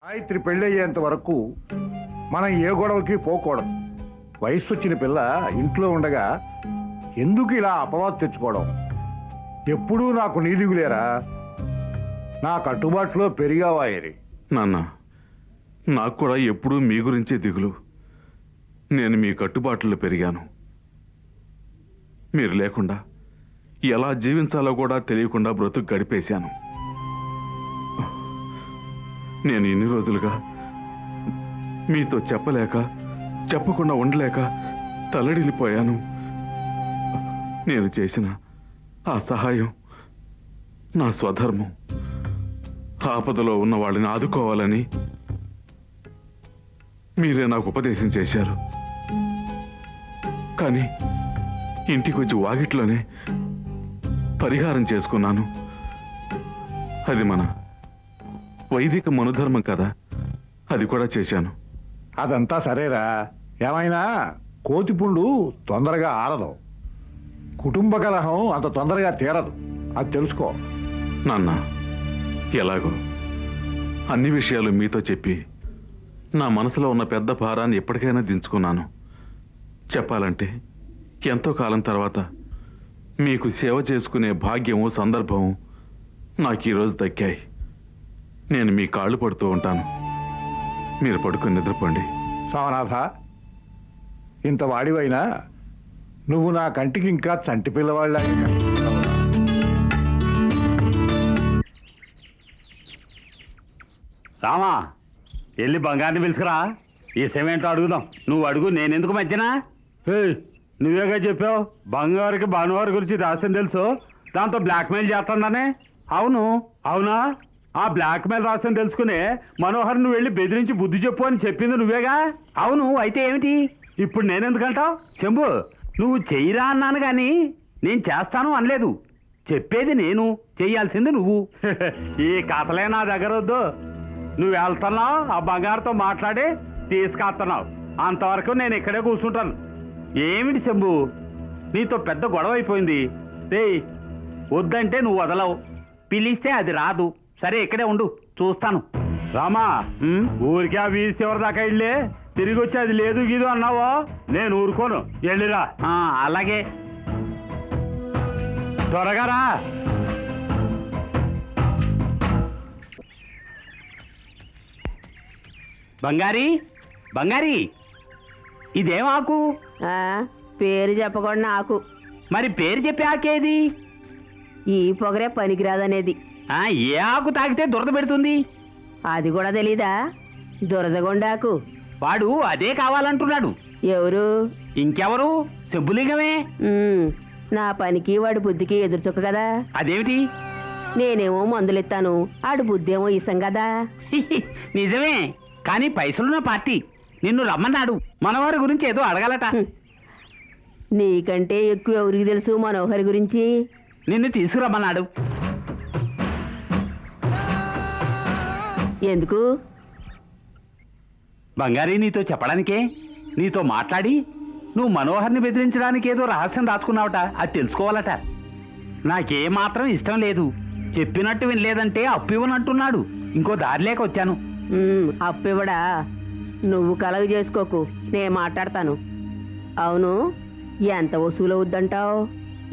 గాయత్రి పెళ్ళయ్యేంత వరకు మనం ఏ గొడవకి పోకూడదు. వయసు వచ్చిన పిల్ల ఇంట్లో ఉండగా ఎందుకు ఇలా అపవాదు తెచ్చుకోవడం? ఎప్పుడూ నాకు నీదిగులేరా, నా కట్టుబాటులో పెరిగావాయరి. నాన్న, నాకు కూడా ఎప్పుడూ మీ గురించే దిగులు. నేను మీ కట్టుబాట్లలో పెరిగాను. మీరు లేకుండా ఎలా జీవించాలో కూడా తెలియకుండా బ్రతుకు గడిపేశాను. నేను ఇన్ని రోజులుగా మీతో చెప్పలేక, చెప్పకుండా ఉండలేక తల్లడిల్లిపోయాను. నేను చేసిన ఆ సహాయం నా స్వధర్మం. ఆపదలో ఉన్న వాళ్ళని ఆదుకోవాలని మీరే నాకు ఉపదేశం చేశారు. కానీ ఇంటికి వచ్చి వాకిట్లోనే పరిహారం చేసుకున్నాను. అది మన వైదిక మనుధర్మం కదా, అది కూడా చేశాను. అదంతా సరేరా, ఏమైనా కోతిపుండు తొందరగా ఆరదు, కుటుంబ కలహం అంత తొందరగా తీరదు, అది తెలుసుకో. నాన్న, ఎలాగో అన్ని విషయాలు మీతో చెప్పి నా మనసులో ఉన్న పెద్ద భారాన్ని ఎప్పటికైనా దించుకున్నాను. చెప్పాలంటే ఎంతో కాలం తర్వాత మీకు సేవ చేసుకునే భాగ్యము, సందర్భము నాకు ఈరోజు దక్కాయి. నేను మీ కాళ్ళు పడుతూ ఉంటాను. మీరు పడుకొని నిద్రపోండి. సోమనాథ, ఇంత వాడివైనా నువ్వు నా కంటికి ఇంకా చంటి పిల్లవాళ్ళ. రామా, వెళ్ళి బంగారుని పిలుచుకురా. ఈ సెమెంట్ అడుగుదాం. నువ్వు అడుగు, నేనెందుకు మధ్యనా? నువ్వేగా చెప్పావు బంగారుకి భానువారి గురించి రాసింది తెలుసు, దాంతో బ్లాక్మెయిల్ చేస్తుందనే. అవును, అవునా? ఆ బ్లాక్మెయిల్ రాసింది తెలుసుకునే మనోహర్ నువ్వు వెళ్ళి బెదిరించి బుద్ధి చెప్పు అని చెప్పింది నువ్వేగా? అవును, అయితే ఏమిటి ఇప్పుడు? నేనెందుకంటావు? చెంబు, నువ్వు చెయ్యిరా అన్నాను కానీ నేను చేస్తాను అనలేదు. చెప్పేది నేను, చెయ్యాల్సింది నువ్వు. ఈ కథలే నా దగ్గర వద్దు. నువ్వు వెళ్తున్నావు, ఆ బంగారుతో మాట్లాడి తీసుకొస్తున్నావు. అంతవరకు నేను ఇక్కడే కూర్చుంటాను. ఏమిటి శంభు, నీతో పెద్ద గొడవ అయిపోయింది. వద్దంటే నువ్వు వదలవు, పిలిస్తే అది రాదు. సరే, ఇక్కడే ఉండు, చూస్తాను. రామా, ఊరికే ఆ వీధి చివరి దాకా వెళ్ళే తిరిగి వచ్చి అది లేదు గీదు అన్నావో నేను ఊరుకోను. వెళ్ళిరా. అలాగే, త్వరగా రా. బంగారి, బంగారి, ఇదేం ఆకు? పేరు చెప్పకుండా ఆకు. మరి పేరు చెప్పే ఆకేది? ఈ పొగరే పనికిరాదనేది. ఏ ఆకు తాగితే దురద పెడుతుంది? అది కూడా తెలీదా? దురదగొండాకు. వాడు అదే కావాలంటున్నాడు. ఎవరు? ఇంకెవరు, శంభులింగమే. నా పనికి వాడి బుద్ధికి ఎదురుచొక్క కదా. అదేమిటి? నేనేమో మందులిస్తాను, ఆడు బుద్ధి ఏమో ఇస్తాం కదా. నిజమే, కానీ పైసలున్న పార్టీ నిన్ను రమ్మన్నాడు. మనవారి గురించి ఏదో అడగాలట. నీకంటే ఎక్కువ ఎవరికి తెలుసు మనోహరి గురించి? నిన్ను తీసుకురమ్మన్నాడు. ఎందుకు? బంగారీ, నీతో చెప్పడానికే. నీతో మాట్లాడి నువ్వు మనోహర్ని బెదిరించడానికి ఏదో రహస్యం దాచుకున్నావట, అది తెలుసుకోవాలట. నాకేమాత్రం ఇష్టం లేదు. చెప్పినట్టు వినలేదంటే అప్పు ఇవ్వనంటున్నాడు. ఇంకో దారి లేక వచ్చాను. అప్పివ్వడా? నువ్వు కలగ చేసుకోకు, నేను మాట్లాడతాను. అవును, ఎంత వసూలు అవుద్దంటావు?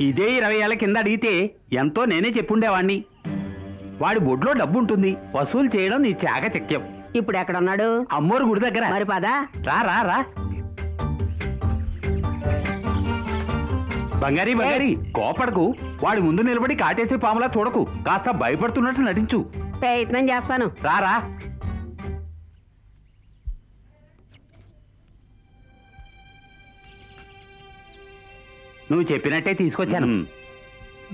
ఇదే 20 ఏళ్ల కింద అడిగితే ఎంతో నేనే చెప్పుండేవాణ్ణి. వాడి బొడ్లో డబ్బు ఉంటుంది, వసూలు చేయడం నీ చాకచక్యం. ఇప్పుడు ఎక్కడున్నాడు? అమ్మోరు గుడి దగ్గర. మరి పదా. రా రా రా. బంగారీ, బంగారీ, కోపడకు. వాడి ముందు నిలబడి కాటేసే పాములా చూడకు. కాస్త భయపడుతున్నట్టు నటించు. ప్రయత్నం చేస్తాను. రారా. నువ్వు చెప్పినట్టే తీసుకొచ్చాను.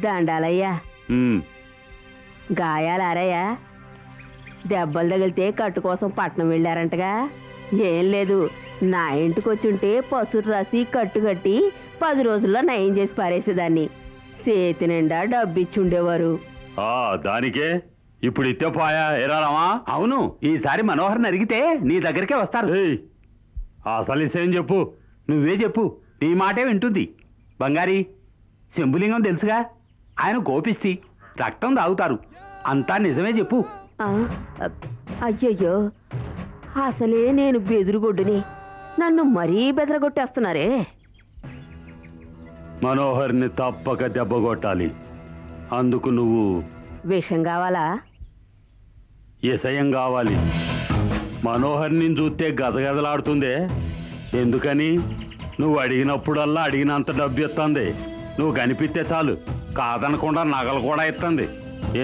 దండాలయ్యా. గాయాలారయ్యా? దెబ్బలు తగిలితే కట్టు కోసం పట్నం వెళ్ళారంటగా. ఏం లేదు, నా ఇంటికి వచ్చుంటే పసురు రాసి కట్టు కట్టి 10 రోజుల్లో నయం చేసి పారేసేదాన్ని. చేతి నిండా డబ్బిచ్చి ఉండేవారు. దానికే ఇప్పుడు ఇస్తే పోయా ఎరారామా? అవును, ఈసారి మనోహర్ని అడిగితే నీ దగ్గరికే వస్తారు. అసలు విషయం చెప్పు. నువ్వే చెప్పు, నీ మాటే వింటుంది. బంగారీ, శంభులింగం తెలుసుగా, ఆయన కోపిస్తి, రక్తం తాగుతారు. అంతా నిజమే చెప్పు. ఆ, అయ్యయ్యో అసలే నేను బెదురుగుడ్డుని నన్ను మరీ బెదరగొట్టేస్తున్నారే. మనోహర్ని తప్పక దెబ్బ కొట్టాలి. అందుకు నువ్వు విషం కావాలా? ఎసయం కావాలి. మనోహర్ని చూస్తే గజగజలాడుతుందే. ఎందుకని? నువ్వు అడిగినప్పుడల్లా అడిగినంత డబ్బు ఇస్తుంది. నువ్వు కనిపిస్తే చాలు కాదనకుండా నగలు కూడా ఇస్తుంది.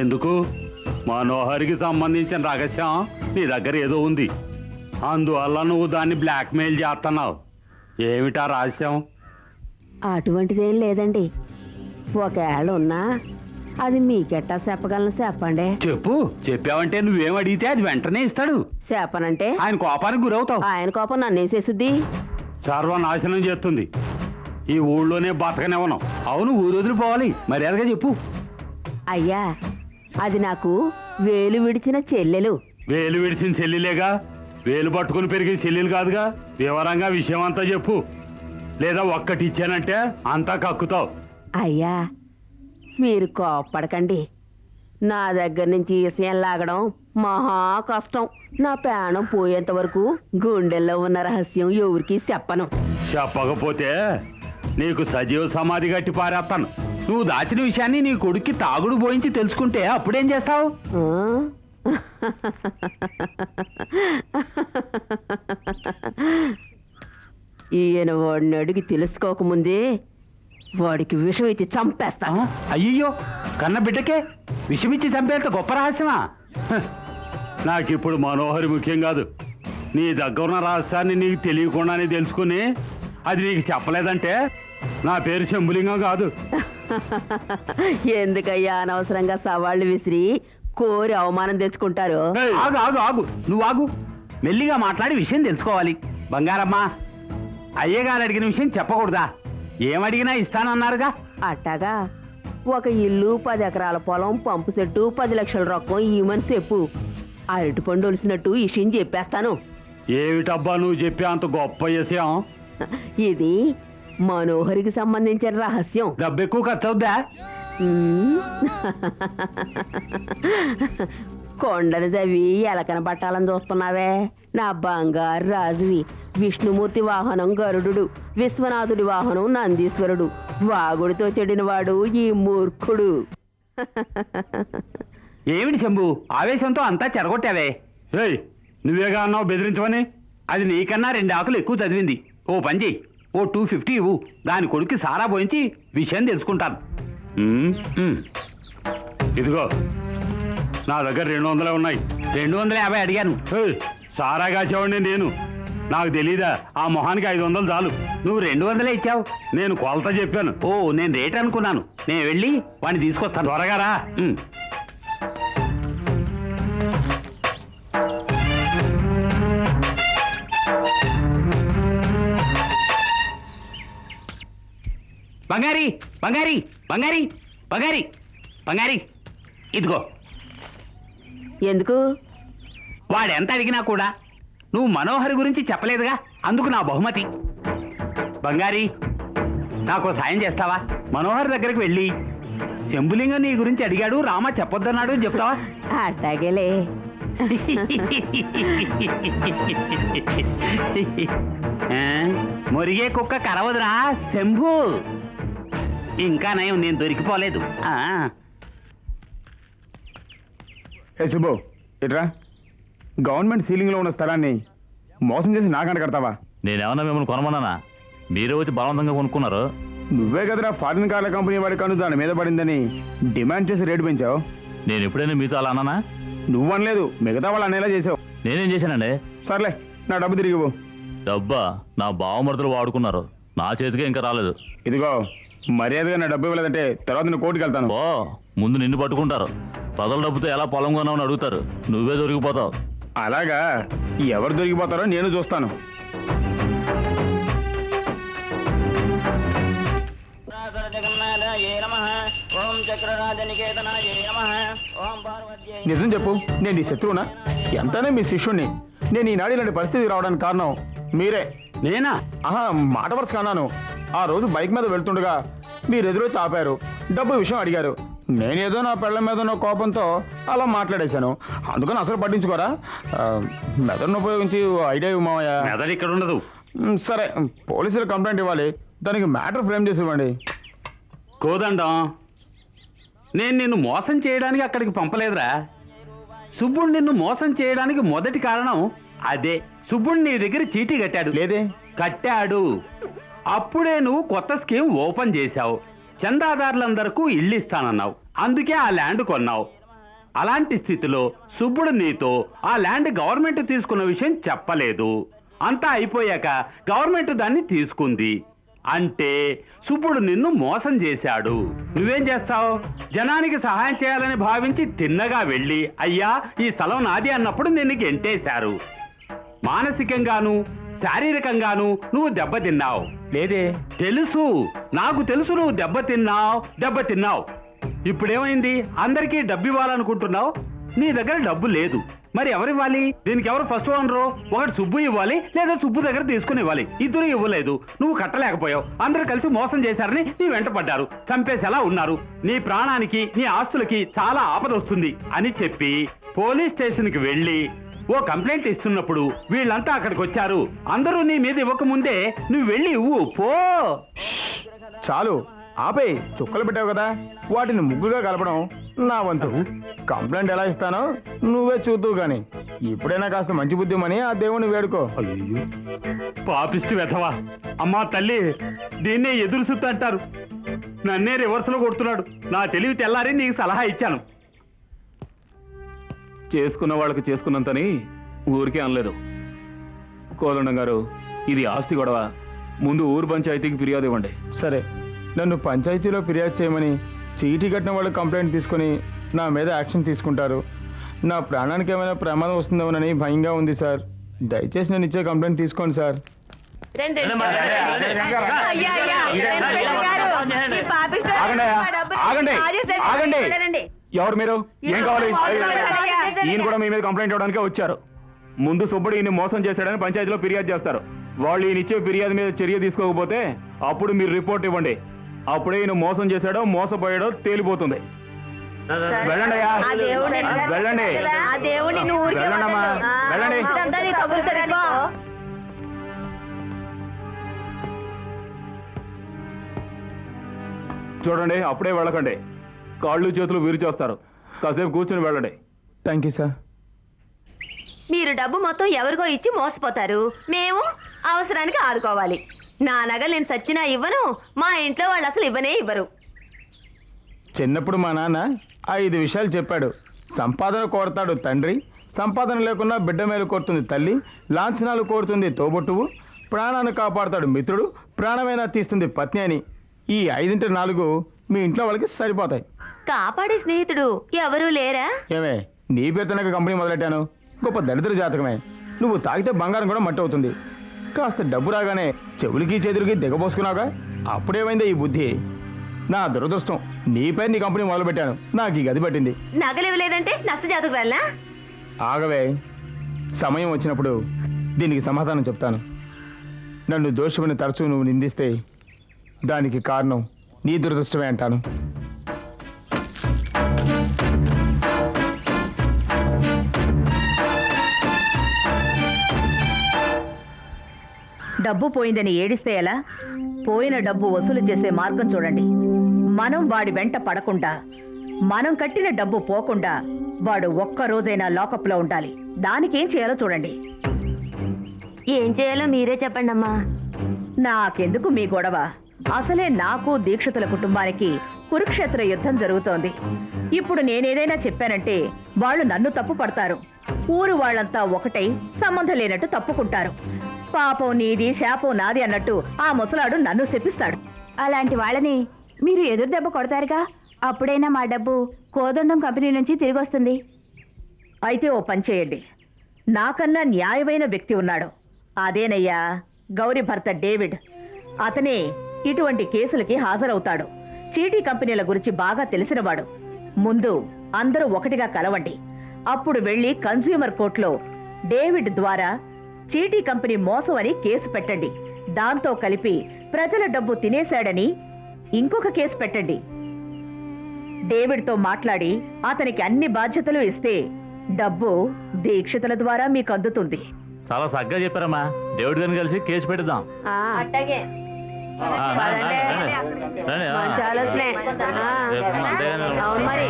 ఎందుకు? మనోహర్కి సంబంధించిన రహస్యం నీ దగ్గర ఏదో ఉంది. అందువల్ల నువ్వు దాన్ని బ్లాక్మెయిల్ చేస్తున్నావు. ఏమిటా రహస్యం? అటువంటిదేం లేదండి. ఒకవేళ ఉన్నా అది మీకెట్టా చెప్పగలను చెప్పండి. చెప్పు. చెప్పావంటే నువ్వేం అడిగితే అది వెంటనే ఇస్తాడు. చెప్పనంటే ఆయన కోపానికి గురవుతావు. ఆయన కోపం నన్నేసేసుద్ది. సర్వనాశనం చేస్తుంది. ఈ ఊళ్ళోనే బతకనివ్వను. అవును, ఊరోజులు పోవాలి. మర్యాదగా చెప్పు. అయ్యా అది నాకు వేలు విడిచిన చెల్లెలు. వేలు విడిచిన చెల్లిలేగా. వేలు పట్టుకుని పెరిగిన చెల్లెలు కాదుగా. వివరంగా విషయం అంతా చెప్పు. లేదా ఒక్కటి ఇచ్చానంటే అంతా కక్కుతావు. అయ్యా మీరు కోప్పడకండి. నా దగ్గర నుంచి విషయం లాగడం మహా కష్టం. నా ప్రాణం పోయేంత వరకు గుండెల్లో ఉన్న రహస్యం ఎవరికి చెప్పను. చెప్పకపోతే నీకు సజీవ సమాధి గట్టి పారేస్తాను. నువ్వు దాచిన విషయాన్ని నీ కొడుక్కి తాగుడు పోయించి తెలుసుకుంటే అప్పుడేం చేస్తావు? ఆ? ఈయన వాడిని అడిగి తెలుసుకోకముందే వాడికి విషం ఇచ్చి చంపేస్తా. అయ్యయ్యో, కన్న బిడ్డకే విషమిచ్చి చంపేంత గొప్ప రహస్యమా? హ, నాకిప్పుడు మనోహరి ముఖ్యం కాదు. నీ దగ్గరున్న రహస్యాన్ని నీకు తెలియకుండానే తెలుసుకుని అది నీకు చెప్పలేదంటే నా పేరు శంభులింగం కాదు. ఎందుకయ్యా అనవసరంగా సవాళ్ళు విసిరి కోరి అవమానం తెచ్చుకుంటారు? ఆగు ఆగు ఆగు, నువ్వు ఆగు. మెల్లిగా మాట్లాడి విషయం తెలుసుకోవాలి. బంగారమ్మా, అయ్యగారు అడిగిన విషయం చెప్పకూడదా? ఏమడిగినా ఇస్తానన్నారుగా. అట్టాగా ఒక ఇల్లు 10 ఎకరాల పొలం పంపు సెట్టు 10 లక్షల రొక్కం ఇవ్వమని చెప్పు. అరటిపండు ఒలిసినట్టు విషయం చెప్పేస్తాను. ఏమిటబ్బా నువ్వు చెప్పే అంత గొప్ప విషయం? ఇది మనోహరికి సంబంధించిన రహస్యం. డబ్బు ఎక్కువ ఖర్చు అవుద్దా? ఉమ్. కొండను తవ్వి ఎలకన పట్టాలని చూస్తున్నావే? నా బంగారు రాజువి. విష్ణుమూర్తి వాహనం గరుడు, విశ్వనాథుడి వాహనం నందీశ్వరుడు. వాగుడితో చెడినవాడు ఈ మూర్ఖుడు. ఏమిటి శంభు, ఆవేశంతో అంతా చెరగొట్టావే? రేయ్, నువ్వేగా అన్నావు బెదిరించమని. అది నీకన్నా 2 ఆకులు ఎక్కువ చదివింది. ఓ పని చెయ్యి, ఓ 250 ఇవ్వు. దాని కొడుక్కి సారా పోయించి విషయం తెలుసుకుంటాను. ఇదిగో నా దగ్గర 200 ఉన్నాయి. 250 అడిగాను. సారా కాసేవాడిని నేను. నాకు తెలీదా? ఆ మొహానికి 500 చాలు. నువ్వు 200 ఇచ్చావు. నేను కొలత చెప్పాను. ఓ, నేను రేట్ అనుకున్నాను. నేను వెళ్ళి వాడిని తీసుకొస్తాను. త్వరగా రా. బంగారి బంగారి బంగారి బంగారి బంగారి, ఇదిగో. ఎందుకు? వాడెంత అడిగినా కూడా నువ్వు మనోహర్ గురించి చెప్పలేదుగా, అందుకు నా బహుమతి. బంగారి, నాకు సాయం చేస్తావా? మనోహర్ దగ్గరికి వెళ్ళి శంభులింగం నీ గురించి అడిగాడు, రామ చెప్పొద్దన్నాడు అని చెప్తావా? అట్టాగేలే. మురిగే కుక్క కరవదురా శంభు. ఇంకా నయం, నేను దొరికిపోలేదు. ఏ శుభు, ఇట్రా. గవర్నమెంట్ సీలింగ్లో ఉన్న స్థలాన్ని మోసం చేసి నాకంట కడతావా? నేనేమన్నా మిమ్మల్ని కొనమన్నానా? మీరే వచ్చి బలవంతంగా కొనుక్కున్నారు. నువ్వే కదరా ఫారిన్ కార్ల కంపెనీ వాడి కను దాని మీద పడిందని డిమాండ్ చేసి రేటు పెంచావు. నేను ఎప్పుడైనా మీతో అలా అన్నానా? నువ్వనలేదు, మిగతా వాళ్ళు అనేలా చేసావు. నేనేం చేశానండి? సర్లే, నా డబ్బు తిరిగివు. డబ్బా? నా బావమరుదులు వాడుకున్నారు, నా చేతికే ఇంకా రాలేదు. ఇదిగో, మర్యాదగా నా డబ్బు ఇవ్వలేదంటే తర్వాత నేను కోర్టుకి వెళ్తాను. ఓ, ముందు నిన్ను పట్టుకుంటారు. ప్రజల డబ్బుతో ఎలా పొలం కొన్నామని అడుగుతారు. నువ్వే దొరికిపోతావు. అలాగా? ఎవరు దొరికిపోతారో నేను చూస్తాను. నిజం చెప్పు, నేను నీ శత్రువునా? ఎంతనే మీ శిష్యుణ్ణి. నేను ఈనాడు ఇలాంటి పరిస్థితికి రావడానికి కారణం మీరే. నేనా? ఆహా, మాట వరుస కన్నాను. ఆ రోజు బైక్ మీద వెళ్తుండగా మీరు ఎదురొచ్చి ఆపారు, డబ్బు విషయం అడిగారు. నేనేదో నా పిల్లల మీద ఉన్న కోపంతో అలా మాట్లాడేశాను. అందుకని అసలు పట్టించుకోరా. మెదడును ఉపయోగించి ఓ ఐడియా ఇవ్వు మావయ్య. మెదడు ఇక్కడ ఉండదు. సరే, పోలీసులు కంప్లైంట్ ఇవ్వాలి. దానికి మ్యాటర్ ఫ్రేమ్ చేసి ఇవ్వండి. కోదండం, నేను నిన్ను మోసం చేయడానికి అక్కడికి పంపలేదురా. సుబ్బుడు నిన్ను మోసం చేయడానికి మొదటి కారణం అదే. సుబ్బుడు నీ దగ్గర చీటీ కట్టాడు. లేదే. కట్టాడు. అప్పుడే నువ్వు కొత్త స్కీమ్ ఓపెన్ చేశావు. చందాదారులందరికీ ఇల్లు ఇస్తానన్నావు. అందుకే ఆ ల్యాండ్ కొన్నావు. అలాంటి స్థితిలో సుబ్బుడు నీతో ఆ ల్యాండ్ గవర్నమెంట్ తీసుకున్న విషయం చెప్పలేదు. అంతా అయిపోయాక గవర్నమెంట్ దాన్ని తీసుకుంది. అంటే సుబ్బుడు నిన్ను మోసం చేశాడు. నువ్వేం చేస్తావు? జనానికి సహాయం చేయాలని భావించి తిన్నగా వెళ్ళి అయ్యా ఈ స్థలం నాది అన్నప్పుడు నిన్ను గెంటేశారు. మానసికంగాను శారీరకంగాను నువ్వు దెబ్బతిన్నావు. లేదే. తెలుసు, నాకు తెలుసు నువ్వు దెబ్బతిన్నావు. ఇప్పుడేమైంది? అందరికీ డబ్బు ఇవ్వాలనుకుంటున్నావు. నీ దగ్గర డబ్బు లేదు. మరి ఎవరివ్వాలి? దీనికి ఎవరు ఫస్ట్ ఓనరు? ఒకటి సుబ్బు ఇవ్వాలి, లేదా సుబ్బు దగ్గర తీసుకుని ఇవ్వాలి. ఇద్దరు ఇవ్వలేదు. నువ్వు కట్టలేకపోయావు. అందరూ కలిసి మోసం చేశారని నీ వెంట పడ్డారు. చంపేసేలా ఉన్నారు. నీ ప్రాణానికి నీ ఆస్తులకి చాలా ఆపద వస్తుంది అని చెప్పి పోలీస్ స్టేషన్కి వెళ్ళి ఓ కంప్లైంట్ ఇస్తున్నప్పుడు వీళ్ళంతా అక్కడికి వచ్చారు. అందరూ నీ మీద ఇవ్వకముందే నువ్వు వెళ్ళి ఇవ్వు పో. చాలు, ఆపే. చుక్కలు పెట్టావు కదా, వాటిని ముగ్గుగా కలపడం నా వంతు. కంప్లైంట్ ఎలా ఇస్తానో నువ్వే చూద్దువు గాని ఇప్పుడైనా కాస్త మంచి బుద్ధి మని ఆ దేవుని వేడుకో. అయ్యో పాపిష్టి వెధవా. అమ్మా తల్లి, దీన్నే ఎదురు సుత్తు అంటారు. నన్నే రివర్స్లో కొడుతున్నాడు. నా తెలివి తెల్లారి నీకు సలహా ఇచ్చాను. చేసుకున్న వాళ్ళకి చేసుకున్నంతని ఊరికే అనలేదు. కోదండం గారు, ఇది ఆస్తి గొడవ. ముందు ఊరు పంచాయతీకి ఫిర్యాదు ఇవ్వండి. సరే, నన్ను పంచాయతీలో ఫిర్యాదు చేయమని చీటీ కట్టిన వాళ్ళు కంప్లైంట్ తీసుకొని నా మీద యాక్షన్ తీసుకుంటారు. నా ప్రాణానికి ఏమైనా ప్రమాదం వస్తుందేమోనని భయంగా ఉంది సార్. దయచేసి నేను ఇచ్చే కంప్లైంట్ తీసుకోండి సార్. ఆగండి. ఎవరు మీరు? ఏం కావాలి? ఈయన కూడా మీ మీద కంప్లైంట్ ఇవ్వడానికే వచ్చారు. ముందు సుబ్బుడు ఈయన మోసం చేశాడని పంచాయతీలో ఫిర్యాదు చేస్తారు. వాళ్ళు ఈయన ఇచ్చే ఫిర్యాదు మీద చర్య తీసుకోకపోతే అప్పుడు మీరు రిపోర్ట్ ఇవ్వండి. అప్పుడే ఈయన మోసం చేశాడో మోసపోయాడో తేలిపోతుంది. వెళ్ళండి అయ్యా, వెళ్ళండి. వెళ్ళండమ్మా, వెళ్ళండి. చూడండి, అప్పుడే వెళ్ళకండి. కాళ్ళు చేతులు విరి చేస్తారు. కాసేపు కూర్చొని వెళ్ళండి. Thank you sir. మీరు డబ్బు మొత్తం ఎవరికో ఇచ్చి మోసపోతారు. మేము అవసరానికి ఆదుకోవాలి. నా నగలు నేను చచ్చినా ఇవ్వను. మా ఇంట్లో వాళ్ళు అసలు ఇవ్వనే ఇవ్వరు. చిన్నప్పుడు మా నాన్న 5 విషయాలు చెప్పాడు. సంపాదన కోరతాడు తండ్రి, సంపాదన లేకున్నా బిడ్డ మేలు కోరుతుంది తల్లి, లాంఛనాలు కోరుతుంది తోబుట్టువు, ప్రాణాన్ని కాపాడుతాడు మిత్రుడు, ప్రాణమైనా తీస్తుంది పత్ని అని. ఈ 5-4 మీ ఇంట్లో వాళ్ళకి సరిపోతాయి. కాపాడే స్నేహితుడు ఎవరూ లేరా? ఏమే, నీ పేరుతోనే కంపెనీ మొదలెట్టాను. గొప్ప దళితుల జాతకమే. నువ్వు తాగితే బంగారం కూడా మట్టి అవుతుంది. కాస్త డబ్బు రాగానే చెవులకి చేతులకి దిగబోసుకున్నావుగా, అప్పుడేమైందే ఈ బుద్ధి? నా దురదృష్టం, నీ పేరు నీ కంపెనీ మొదలుపెట్టాను. నాకు ఈ గది పట్టింది. నగలు ఇవ్వలేదంటే నష్టజాతకురాలా? ఆగవే, సమయం వచ్చినప్పుడు దీనికి సమాధానం చెప్తాను. నన్ను దోషమని తరచూ నువ్వు నిందిస్తే దానికి కారణం నీ దురదృష్టమే అంటాను. డబ్బు పోయిందని ఏడిస్తే ఎలా? పోయిన డబ్బు వసూలు చేసే మార్గం చూడండి. మనం వాడి వెంట పడకుండా, మనం కట్టిన డబ్బు పోకుండా వాడు ఒక్క రోజైనా లాకప్లో ఉండాలి. దానికేం చేయాలో చూడండి. ఏం చేయాలో మీరే చెప్పండి అమ్మా. నాకెందుకు మీ గొడవ? అసలే నాకు దీక్షితుల కుటుంబానికి కురుక్షేత్ర యుద్ధం జరుగుతోంది. ఇప్పుడు నేనేదైనా చెప్పానంటే వాళ్ళు నన్ను తప్పు పడతారు. ఊరు వాళ్ళంతా ఒకటై సంబంధం లేనట్టు తప్పుకుంటారు. పాపం నీది, శాపం నాది అన్నట్టు ఆ ముసలాడు నన్ను శపిస్తాడు. అలాంటి వాళ్ళని మీరు ఎదురు దెబ్బ కొడతారుగా. అప్పుడైనా మా డబ్బు కోదండం కంపెనీ నుంచి తిరిగి వస్తుంది. అయితే ఓ పని చేయండి. నాకన్నా న్యాయమైన వ్యక్తి ఉన్నాడు. అదేనయ్యా గౌరీ భర్త డేవిడ్. అతనే ఇటువంటి కేసులకి హాజరవుతాడు. చీటీ కంపెనీల గురించి బాగా తెలిసినవాడు. ముందు అందరూ ఒకటిగా కలవండి. అప్పుడు వెళ్ళి కన్స్యూమర్ కోర్టులో డేవిడ్ ద్వారా చీటీ కంపెనీ మోసం అని కేసు పెట్టండి. దాంతో కలిపి ప్రజల డబ్బు తినేశాడని ఇంకొక కేసు పెట్టండి. డేవిడ్తో మాట్లాడి అతనికి అన్ని బాధ్యతలు ఇస్తే డబ్బు దీక్షితుల ద్వారా మీకు అందుతుంది. చాలా చక్కగా చెప్పారమ్మా. డేవిడ్ గారిని కలిసి కేసు పెడదాం. అట్టగే మంచి ఆలోచనే. అవును మరి.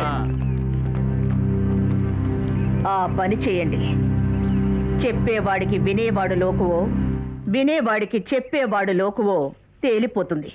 ఆ పని చేయండి. చెప్పేవాడికి వినేవాడు లోకువో, వినేవాడికి చెప్పేవాడు లోకువో తేలిపోతుంది.